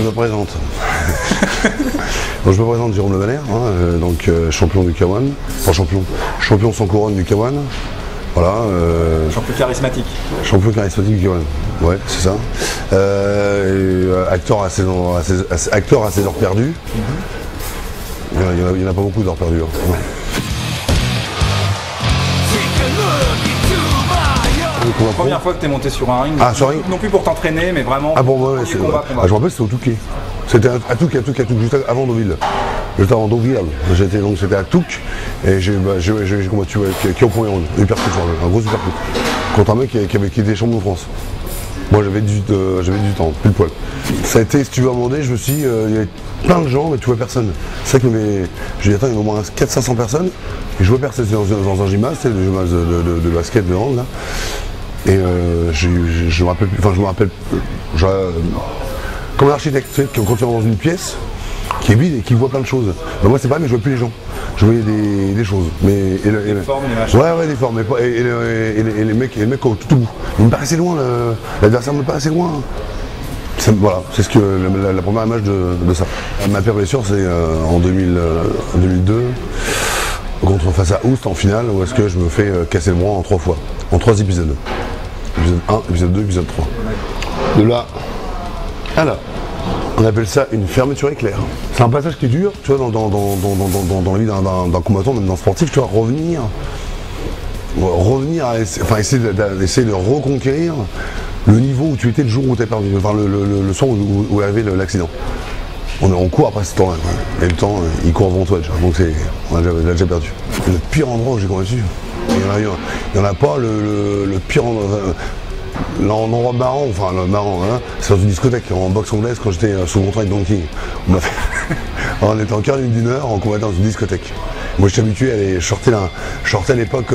me présente. Donc, je me présente Jérôme Le Banner, champion du K1, enfin champion sans couronne du K1. Voilà. Champion charismatique. Champion charismatique du K1. Ouais, c'est ça. Acteur à ses heures perdues. Il n'y en a pas beaucoup d'heures perdues. Hein. Première fois que tu es monté sur un ring, non plus pour t'entraîner, mais vraiment combat. Je me rappelle, c'était au Touquet. C'était à Touques, juste avant Deauville. Juste avant Deauville. C'était à Touques et j'ai combattu qui au premier round, un gros uppercut, contre un mec qui était champion de France. Moi j'avais 18 ans, pile poil. Ça a été, si tu veux demander, je me suis dit, il y avait plein de gens, mais tu vois personne. C'est vrai que il y a au moins 400-500 personnes, et je vois personne dans un gymnase, c'est le gymnase de basket de hand là. Et je me rappelle, comme un architecte, tu sais, quand tu es dans une pièce qui est vide et qui voit plein de choses. Ben moi c'est pas, mais je vois plus les gens. Je voyais des choses. Mais, des formes, des machins. Ouais, des formes. Et les mecs au tout bout. Ils me paraissaient loin, l'adversaire me paraissait loin. Voilà, c'est ce que la première image de ça. Ma pire blessure, c'est en 2002, face à Oust en finale, où est-ce que je me fais casser le bras en 3 fois, en 3 épisodes. Épisode 1, épisode 2, épisode 3. De là à là. On appelle ça une fermeture éclair. C'est un passage qui est dur, tu vois, dans la vie d'un combattant, même d'un sportif, tu vois, revenir à essayer de reconquérir le niveau où tu étais le jour où tu as perdu, enfin le soir où avait l'accident. On court après ce temps-là, et le temps, il court devant toi déjà, donc on a déjà perdu. Le pire endroit où j'ai combattu, il n'y en a pas le pire endroit. L'endroit marrant, hein, c'est dans une discothèque en boxe anglaise quand j'étais sous contrat avec Donkey. On était en quart d'une heure en combattant dans une discothèque. Moi je suis habitué à aller shorter à l'époque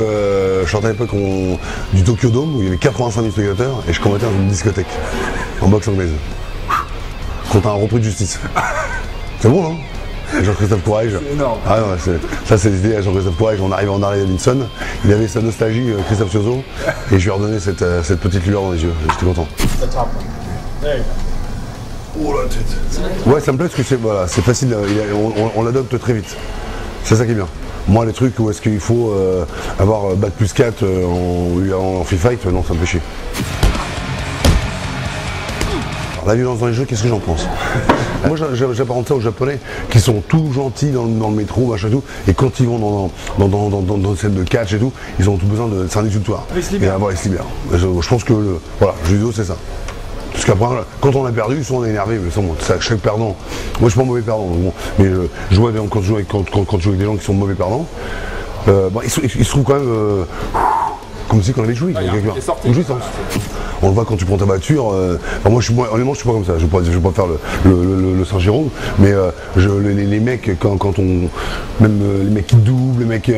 du Tokyo Dome où il y avait 85 000 spectateurs et je combattais dans une discothèque en boxe anglaise. Contre un repris de justice. C'est bon non? Jean-Christophe Courage. C'est énorme. Ah non, ça c'est l'idée à Jean-Christophe Courage. On arrive en arrêt Davidson. Il avait sa nostalgie, Christophe Ciozo, et je lui ai redonné cette petite lueur dans les yeux. J'étais content. Oh la tête. Ouais, ça me plaît parce que c'est facile. On l'adopte très vite. C'est ça qui est bien. Moi, les trucs où est-ce qu'il faut avoir bac plus 4 en free fight, non, ça me fait chier. Alors, la violence dans les jeux, qu'est-ce que j'en pense? Moi j'apparente ça aux Japonais qui sont tout gentils dans le métro, machin tout, et quand ils vont dans celle de catch et tout, ils ont tout besoin de. C'est un exutoire. Ils se libèrent. Ils se libèrent. Je pense que le judo c'est ça. Parce qu'après, quand on a perdu, souvent on est énervé, mais c'est chaque perdant. Moi je suis pas mauvais perdant, donc bon, mais quand je joue avec des gens qui sont mauvais perdants, ils se trouvent quand même comme si on avait joué quelque part. Une jouissance. On le voit quand tu prends ta voiture. Honnêtement, je suis pas comme ça. Je vais pas faire le Saint-Jérôme, mais les mecs, même les mecs qui doublent, les mecs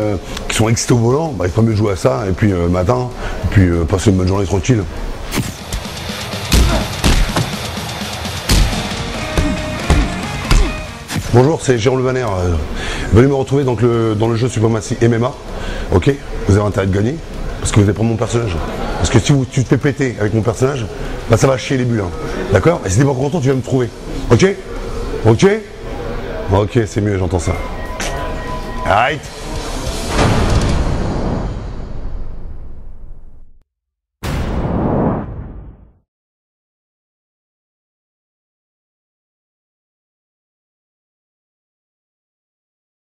qui sont excités au volant, il faut mieux jouer à ça, et puis matin, et puis passer une bonne journée tranquille. Bonjour, c'est Jérôme Le Banner. Venez me retrouver dans le jeu Supremacy MMA. Ok, vous avez intérêt de gagner. Parce que vous allez prendre mon personnage. Parce que si tu te fais péter avec mon personnage, ça va chier les bulles. Hein. D'accord? Et si t'es pas content, tu vas me trouver. Ok? Ok? Ok, c'est mieux, j'entends ça. Alright.